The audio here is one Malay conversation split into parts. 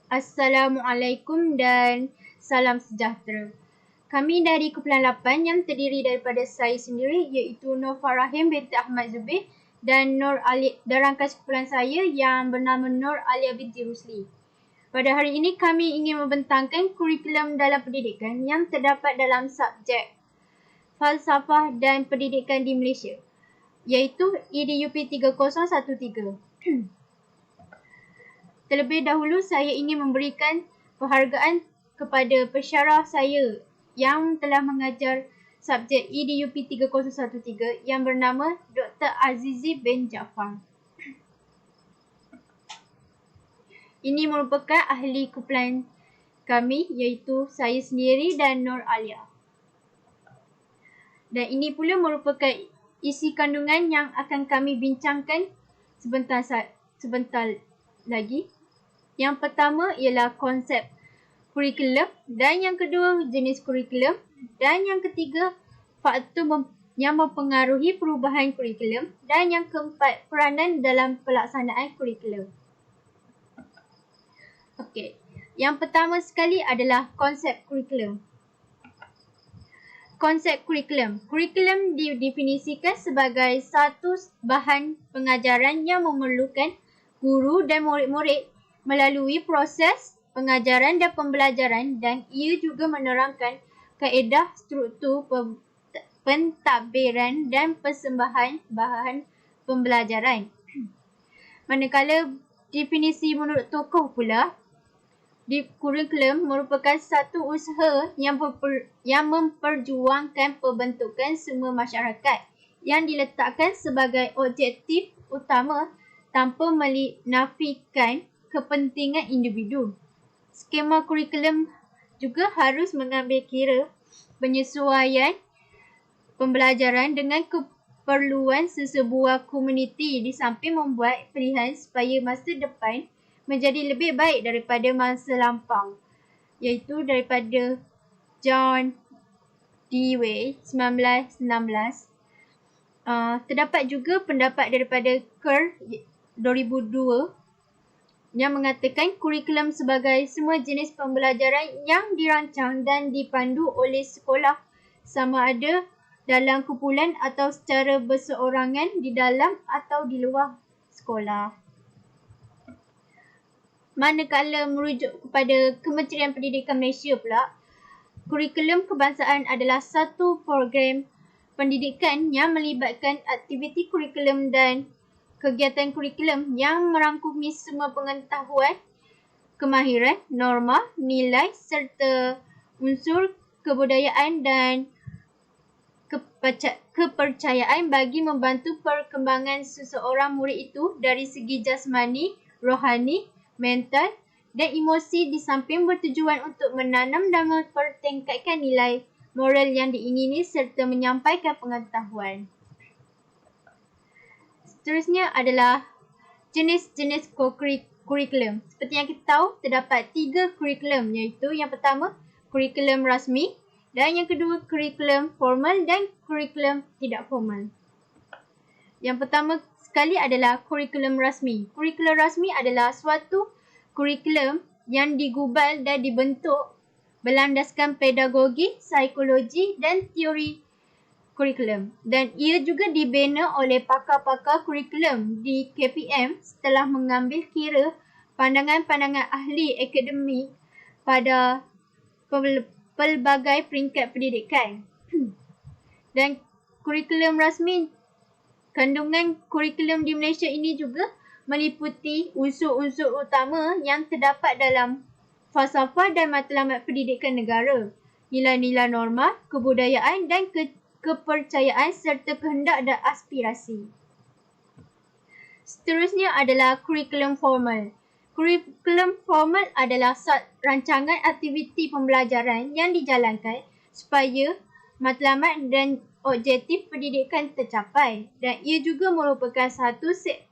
Assalamualaikum dan salam sejahtera. Kami dari Kumpulan 8 yang terdiri daripada saya sendiri iaitu Nur Farahim binti Ahmad Zubir dan rangkaian kumpulan saya yang bernama Nur Alia binti Rusli. Pada hari ini kami ingin membentangkan kurikulum dalam pendidikan yang terdapat dalam subjek Falsafah dan Pendidikan di Malaysia, iaitu EDUP 3013. Terlebih dahulu saya ingin memberikan penghargaan kepada pensyarah saya yang telah mengajar subjek EDUP 3013 yang bernama Dr. Azizi bin Jaafar. Ini merupakan ahli kumpulan kami iaitu saya sendiri dan Nur Alia. Dan ini pula merupakan isi kandungan yang akan kami bincangkan sebentar lagi. Yang pertama ialah konsep kurikulum dan yang kedua jenis kurikulum dan yang ketiga faktor yang mempengaruhi perubahan kurikulum dan yang keempat peranan dalam pelaksanaan kurikulum. Okey, yang pertama sekali adalah konsep kurikulum. Konsep kurikulum. Kurikulum didefinisikan sebagai satu bahan pengajaran yang memerlukan guru dan murid-murid melalui proses pengajaran dan pembelajaran dan ia juga menerangkan kaedah struktur pentadbiran dan persembahan bahan pembelajaran. Manakala definisi menurut tokoh pula, kurikulum merupakan satu usaha yang memperjuangkan pembentukan semua masyarakat yang diletakkan sebagai objektif utama tanpa menafikan kepentingan individu. Skema kurikulum juga harus mengambil kira penyesuaian pembelajaran dengan keperluan sesebuah komuniti di samping membuat pilihan supaya masa depan menjadi lebih baik daripada masa lampau, iaitu daripada John Dewey 1916. Terdapat juga pendapat daripada Kerr 2002 yang mengatakan kurikulum sebagai semua jenis pembelajaran yang dirancang dan dipandu oleh sekolah sama ada dalam kumpulan atau secara berseorangan di dalam atau di luar sekolah. Manakala merujuk kepada Kementerian Pendidikan Malaysia pula, kurikulum kebangsaan adalah satu program pendidikan yang melibatkan aktiviti kurikulum dan kegiatan kurikulum yang merangkumi semua pengetahuan, kemahiran, norma, nilai serta unsur kebudayaan dan kepercayaan bagi membantu perkembangan seseorang murid itu dari segi jasmani, rohani, mental dan emosi di samping bertujuan untuk menanam dan mempertingkatkan nilai moral yang diingini serta menyampaikan pengetahuan. Seterusnya adalah jenis-jenis kurikulum. Seperti yang kita tahu, terdapat 3 kurikulum iaitu yang pertama, kurikulum rasmi dan yang kedua, kurikulum formal dan kurikulum tidak formal. Yang pertama sekali adalah kurikulum rasmi. Kurikulum rasmi adalah suatu kurikulum yang digubal dan dibentuk berlandaskan pedagogi, psikologi dan teori kurikulum dan ia juga dibina oleh pakar-pakar kurikulum di KPM setelah mengambil kira pandangan-pandangan ahli akademik pada pelbagai peringkat pendidikan. Dan kurikulum rasmi, kandungan kurikulum di Malaysia ini juga meliputi unsur-unsur utama yang terdapat dalam falsafah dan matlamat pendidikan negara, nilai-nilai norma, kebudayaan dan kepercayaan serta kehendak dan aspirasi. Seterusnya adalah kurikulum formal. Kurikulum formal adalah rancangan aktiviti pembelajaran yang dijalankan supaya matlamat dan objektif pendidikan tercapai dan ia juga merupakan satu set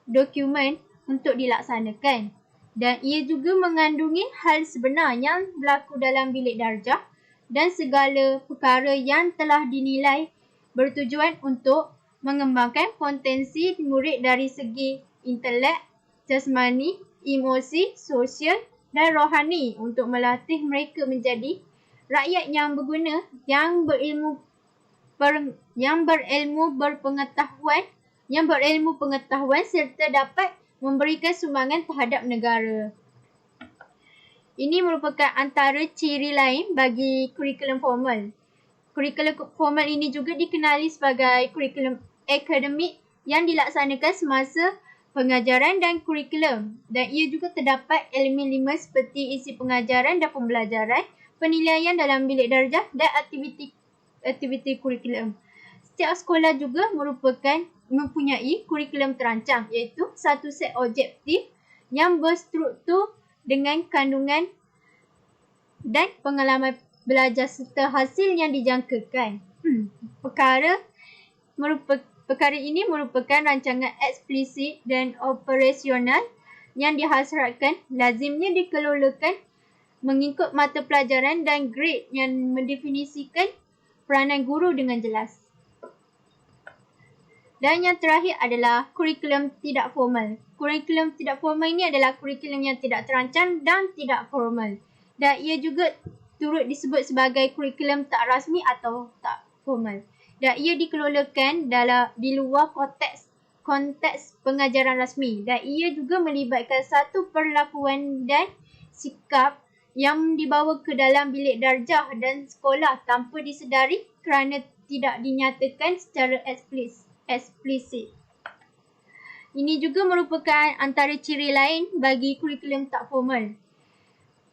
dokumen untuk dilaksanakan dan ia juga mengandungi hal sebenar yang berlaku dalam bilik darjah dan segala perkara yang telah dinilai bertujuan untuk mengembangkan potensi murid dari segi intelek, jasmani, emosi, sosial dan rohani untuk melatih mereka menjadi rakyat yang berguna, yang berilmu pengetahuan serta dapat memberikan sumbangan terhadap negara. Ini merupakan antara ciri lain bagi kurikulum formal. Kurikulum formal ini juga dikenali sebagai kurikulum akademik yang dilaksanakan semasa pengajaran dan kurikulum, dan ia juga terdapat elemen 5 seperti isi pengajaran dan pembelajaran, penilaian dalam bilik darjah dan aktiviti kurikulum. Setiap sekolah juga mempunyai kurikulum terancang, iaitu satu set objektif yang berstruktur dengan kandungan dan pengalaman belajar serta hasil yang dijangkakan. Perkara ini merupakan rancangan eksplisit dan operasional yang dihasratkan lazimnya dikelolakan mengikut mata pelajaran dan grade yang mendefinisikan peranan guru dengan jelas. Dan yang terakhir adalah kurikulum tidak formal. Kurikulum tidak formal ini adalah kurikulum yang tidak terancang dan tidak formal. Dan ia juga turut disebut sebagai kurikulum tak rasmi atau tak formal. Dan ia dikelolakan di luar konteks pengajaran rasmi. Dan ia juga melibatkan satu perlakuan dan sikap yang dibawa ke dalam bilik darjah dan sekolah tanpa disedari kerana tidak dinyatakan secara eksplisit. Ini juga merupakan antara ciri lain bagi kurikulum tak formal.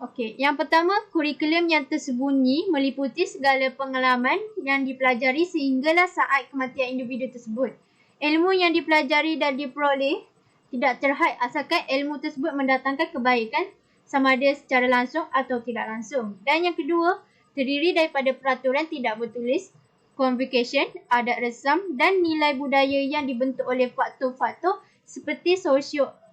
Okey, yang pertama, kurikulum yang tersembunyi meliputi segala pengalaman yang dipelajari sehinggalah saat kematian individu tersebut. Ilmu yang dipelajari dan diperoleh tidak terhad asalkan ilmu tersebut mendatangkan kebaikan sama ada secara langsung atau tidak langsung. Dan yang kedua, terdiri daripada peraturan tidak bertulis, convocation, adat resam dan nilai budaya yang dibentuk oleh faktor-faktor seperti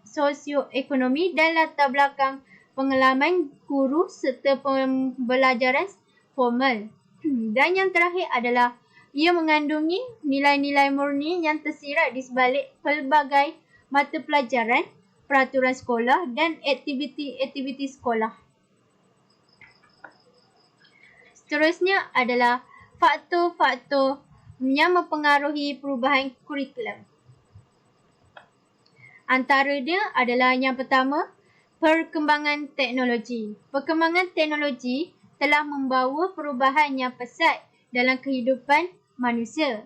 sosioekonomi dan latar belakang pengalaman guru serta pembelajaran formal. Dan yang terakhir adalah ia mengandungi nilai-nilai murni yang tersirat di sebalik pelbagai mata pelajaran, peraturan sekolah dan aktiviti-aktiviti sekolah. Seterusnya adalah faktor-faktor yang mempengaruhi perubahan kurikulum. Antaranya adalah yang pertama, perkembangan teknologi. Perkembangan teknologi telah membawa perubahan yang pesat dalam kehidupan manusia.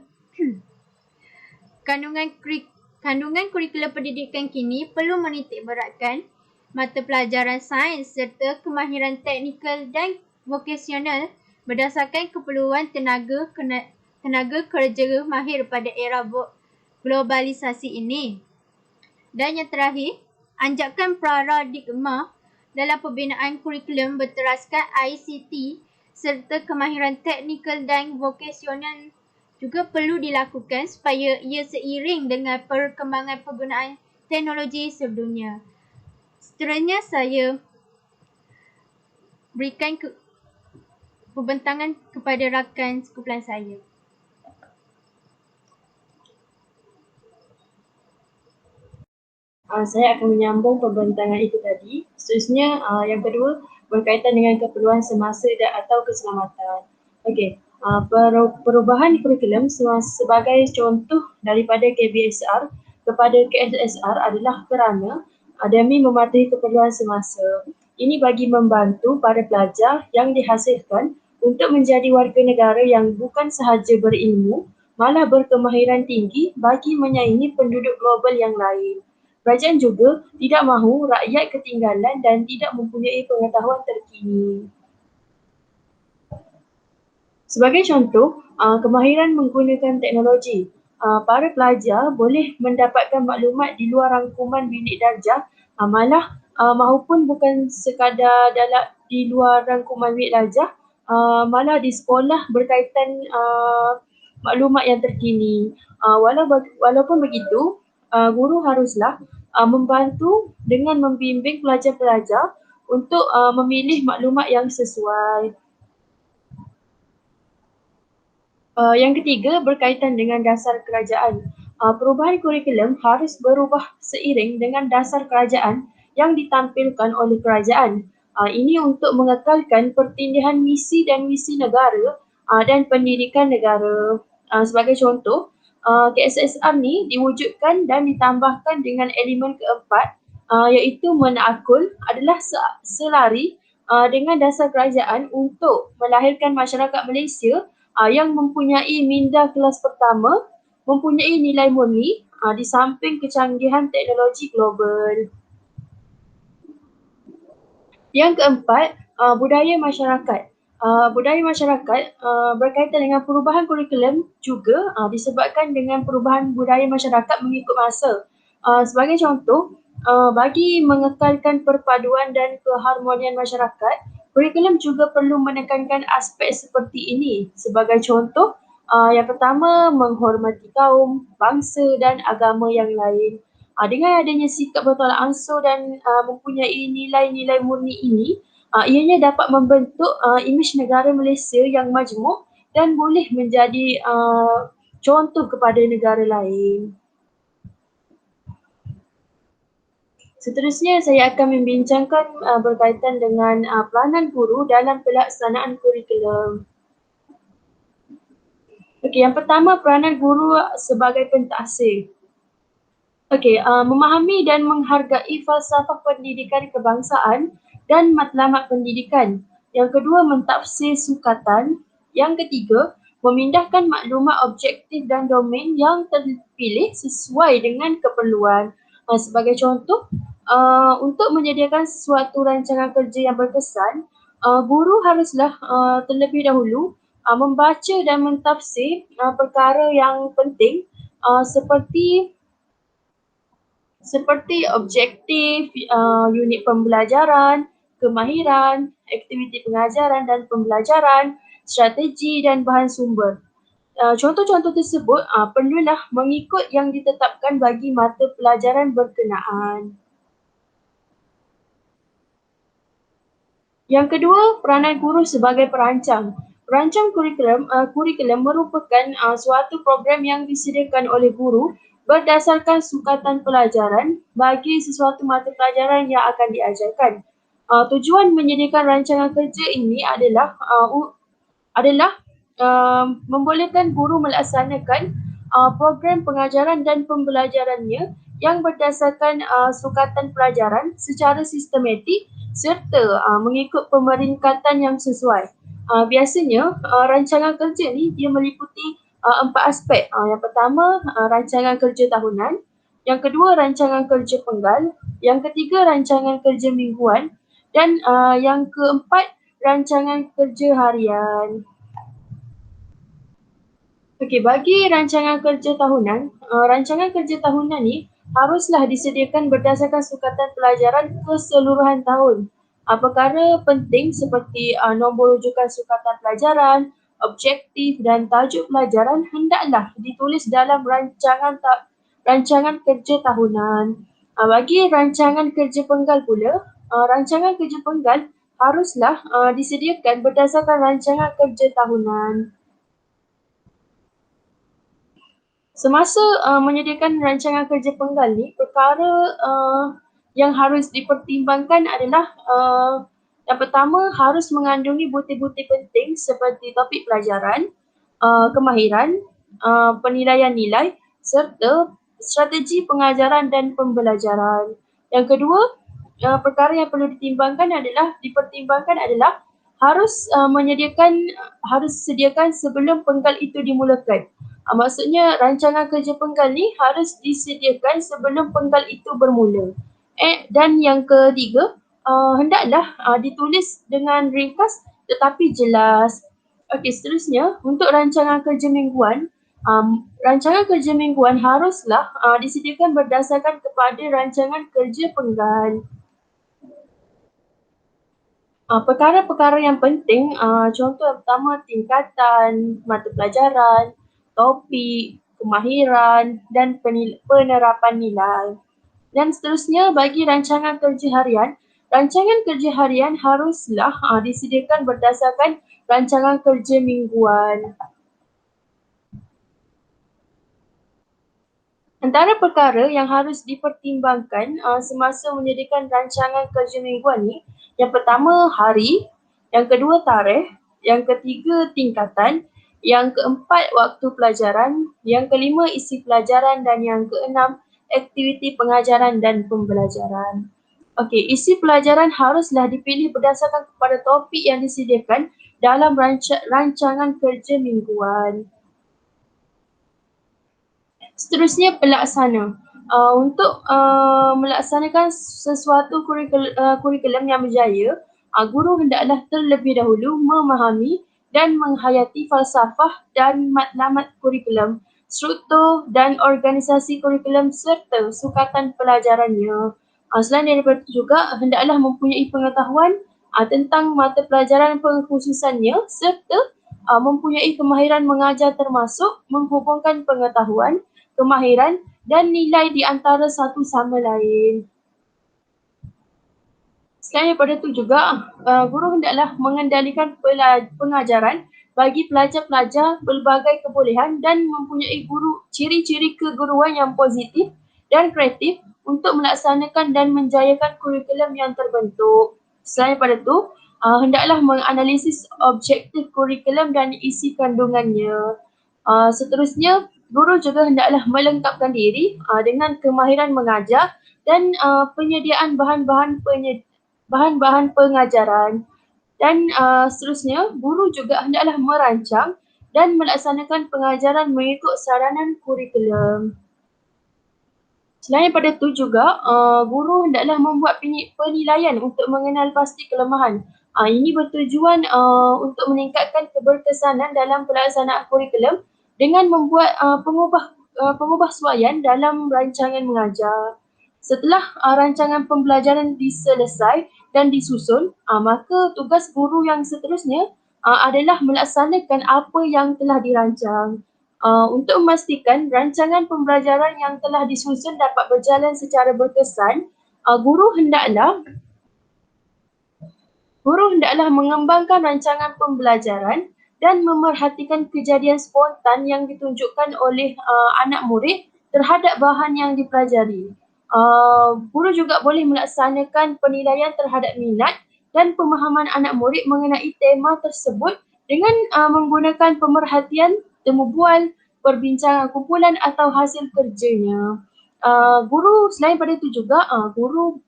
Kandungan kurikulum pendidikan kini perlu menitik beratkan mata pelajaran sains serta kemahiran teknikal dan vokasional berdasarkan keperluan tenaga kerja mahir pada era globalisasi ini. Dan yang terakhir, anjakan paradigma dalam pembinaan kurikulum berteraskan ICT serta kemahiran teknikal dan vokasional juga perlu dilakukan supaya ia seiring dengan perkembangan penggunaan teknologi sedunia. Seterusnya saya berikan pembentangan kepada rakan sekumpulan saya. Saya akan menyambung pembentangan itu tadi. Seterusnya, yang kedua berkaitan dengan keperluan semasa atau keselamatan. Okey, perubahan kurikulum sebagai contoh daripada KBSR kepada KSSR adalah kerana demi mematuhi keperluan semasa. Ini bagi membantu para pelajar yang dihasilkan untuk menjadi warga negara yang bukan sahaja berilmu, malah berkemahiran tinggi bagi menyaingi penduduk global yang lain. Kerajaan juga tidak mahu rakyat ketinggalan dan tidak mempunyai pengetahuan terkini. Sebagai contoh, kemahiran menggunakan teknologi. Para pelajar boleh mendapatkan maklumat di luar rangkuman bilik darjah, malah maupun bukan sekadar di luar rangkuman bilik darjah, malah di sekolah berkaitan maklumat yang terkini. Walaupun begitu, guru haruslah membantu dengan membimbing pelajar-pelajar untuk memilih maklumat yang sesuai. Yang ketiga berkaitan dengan dasar kerajaan. Perubahan kurikulum harus berubah seiring dengan dasar kerajaan yang ditampilkan oleh kerajaan. Ini untuk mengekalkan pertindihan misi dan visi negara dan pendidikan negara. Sebagai contoh, KSSR ni diwujudkan dan ditambahkan dengan elemen keempat iaitu menakul adalah selari dengan dasar kerajaan untuk melahirkan masyarakat Malaysia yang mempunyai minda kelas pertama, mempunyai nilai murni di samping kecanggihan teknologi global. Yang keempat, budaya masyarakat. Budaya masyarakat berkaitan dengan perubahan kurikulum juga disebabkan dengan perubahan budaya masyarakat mengikut masa. Sebagai contoh, bagi mengekalkan perpaduan dan keharmonian masyarakat, kurikulum juga perlu menekankan aspek seperti ini. Sebagai contoh, yang pertama, menghormati kaum, bangsa dan agama yang lain. Dengan adanya sikap bertolak ansur dan mempunyai nilai-nilai murni ini, ianya dapat membentuk imej negara Malaysia yang majmuk dan boleh menjadi contoh kepada negara lain. Seterusnya saya akan membincangkan berkaitan dengan peranan guru dalam pelaksanaan kurikulum. Okey, yang pertama, peranan guru sebagai pentaksir. Memahami dan menghargai falsafah pendidikan kebangsaan dan matlamat pendidikan. Yang kedua, mentafsir sukatan. Yang ketiga, memindahkan maklumat objektif dan domain yang terpilih sesuai dengan keperluan. Sebagai contoh, untuk menyediakan suatu rancangan kerja yang berkesan, guru haruslah terlebih dahulu membaca dan mentafsir perkara yang penting seperti objektif, unit pembelajaran, kemahiran, aktiviti pengajaran dan pembelajaran, strategi dan bahan sumber. Contoh-contoh tersebut perlulah mengikut yang ditetapkan bagi mata pelajaran berkenaan. Yang kedua, peranan guru sebagai perancang. Perancang kurikulum merupakan suatu program yang disediakan oleh guru berdasarkan sukatan pelajaran bagi sesuatu mata pelajaran yang akan diajarkan. Tujuan menyediakan rancangan kerja ini adalah membolehkan guru melaksanakan program pengajaran dan pembelajarannya yang berdasarkan sukatan pelajaran secara sistematik serta mengikut pemeringkatan yang sesuai. Biasanya rancangan kerja ni dia meliputi 4 aspek. Yang pertama, rancangan kerja tahunan. Yang kedua, rancangan kerja penggal. Yang ketiga, rancangan kerja mingguan. Dan yang keempat, rancangan kerja harian. Bagi rancangan kerja tahunan ni haruslah disediakan berdasarkan sukatan pelajaran keseluruhan tahun. Perkara penting seperti nombor rujukan sukatan pelajaran, objektif dan tajuk pelajaran hendaklah ditulis dalam rancangan kerja tahunan. Bagi rancangan kerja penggal pula, rancangan kerja penggal haruslah disediakan berdasarkan rancangan kerja tahunan. Semasa menyediakan rancangan kerja penggal ni, perkara yang harus dipertimbangkan adalah yang pertama, harus mengandungi butir-butir penting seperti topik pelajaran, kemahiran, penilaian nilai serta strategi pengajaran dan pembelajaran. Yang kedua, perkara yang perlu dipertimbangkan adalah harus sediakan sebelum penggal itu dimulakan. Maksudnya rancangan kerja penggal ni harus disediakan sebelum penggal itu bermula. Dan yang ketiga, hendaklah ditulis dengan ringkas tetapi jelas. Seterusnya, untuk rancangan kerja mingguan, rancangan kerja mingguan haruslah disediakan berdasarkan kepada rancangan kerja penggal. Perkara-perkara yang penting, contoh yang pertama, tingkatan mata pelajaran, topik, kemahiran dan penerapan nilai. Dan seterusnya, bagi rancangan kerja harian haruslah disediakan berdasarkan rancangan kerja mingguan. Antara perkara yang harus dipertimbangkan semasa menyediakan rancangan kerja mingguan ni Yang pertama hari, yang kedua tarikh, yang ketiga tingkatan, yang keempat waktu pelajaran, yang kelima isi pelajaran dan yang keenam aktiviti pengajaran dan pembelajaran. Okey, isi pelajaran haruslah dipilih berdasarkan kepada topik yang disediakan dalam rancangan kerja mingguan. Seterusnya pelaksana. Untuk melaksanakan sesuatu kurikulum yang berjaya, guru hendaklah terlebih dahulu memahami dan menghayati falsafah dan matlamat kurikulum, struktur dan organisasi kurikulum serta sukatan pelajarannya. Selain daripada itu juga hendaklah mempunyai pengetahuan tentang mata pelajaran pengkhususannya serta mempunyai kemahiran mengajar termasuk menghubungkan pengetahuan, kemahiran dan nilai di antara satu sama lain. Selain daripada itu juga, guru hendaklah mengendalikan pengajaran bagi pelajar-pelajar berbagai kebolehan dan mempunyai ciri-ciri keguruan yang positif dan kreatif untuk melaksanakan dan menjayakan kurikulum yang terbentuk. Selain daripada itu, hendaklah menganalisis objektif kurikulum dan isi kandungannya. Seterusnya, guru juga hendaklah melengkapkan diri dengan kemahiran mengajar dan penyediaan bahan-bahan pengajaran. Dan seterusnya, guru juga hendaklah merancang dan melaksanakan pengajaran mengikut saranan kurikulum. Selain daripada itu juga, guru hendaklah membuat penilaian untuk mengenal pasti kelemahan. Ini bertujuan untuk meningkatkan keberkesanan dalam pelaksanaan kurikulum dengan membuat pengubahsuaian dalam rancangan mengajar. Setelah rancangan pembelajaran diselesai dan disusun, maka tugas guru yang seterusnya adalah melaksanakan apa yang telah dirancang. Untuk memastikan rancangan pembelajaran yang telah disusun dapat berjalan secara berkesan, guru hendaklah mengembangkan rancangan pembelajaran dan memerhatikan kejadian spontan yang ditunjukkan oleh anak murid terhadap bahan yang dipelajari. Guru juga boleh melaksanakan penilaian terhadap minat dan pemahaman anak murid mengenai tema tersebut dengan menggunakan pemerhatian, temu bual, perbincangan kumpulan atau hasil kerjanya. Guru selain pada itu juga, guru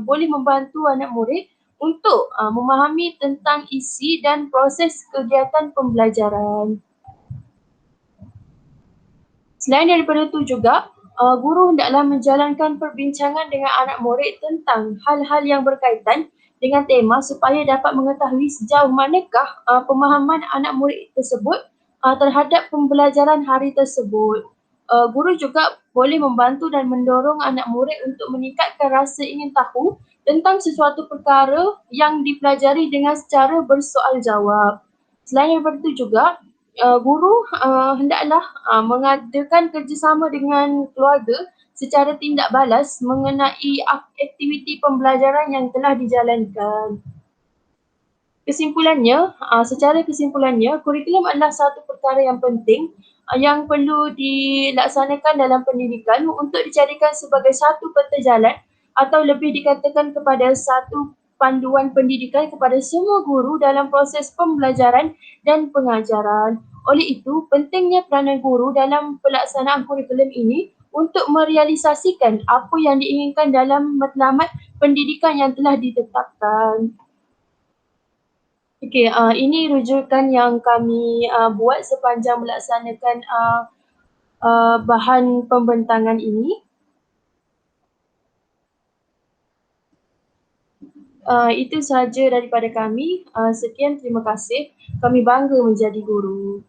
boleh membantu anak murid untuk memahami tentang isi dan proses kegiatan pembelajaran. Selain daripada itu juga, guru hendaklah menjalankan perbincangan dengan anak murid tentang hal-hal yang berkaitan dengan tema supaya dapat mengetahui sejauh manakah pemahaman anak murid tersebut terhadap pembelajaran hari tersebut. Guru juga boleh membantu dan mendorong anak murid untuk meningkatkan rasa ingin tahu tentang sesuatu perkara yang dipelajari dengan secara bersoal jawab. Selain daripada itu juga, guru hendaklah mengadakan kerjasama dengan keluarga secara tindak balas mengenai aktiviti pembelajaran yang telah dijalankan. Secara kesimpulannya, kurikulum adalah satu perkara yang penting yang perlu dilaksanakan dalam pendidikan untuk dijadikan sebagai satu peta jalan atau lebih dikatakan kepada satu panduan pendidikan kepada semua guru dalam proses pembelajaran dan pengajaran. Oleh itu, pentingnya peranan guru dalam pelaksanaan kurikulum ini untuk merealisasikan apa yang diinginkan dalam matlamat pendidikan yang telah ditetapkan. Okey, ini rujukan yang kami buat sepanjang melaksanakan bahan pembentangan ini. Itu sahaja daripada kami. Sekian, terima kasih. Kami bangga menjadi guru.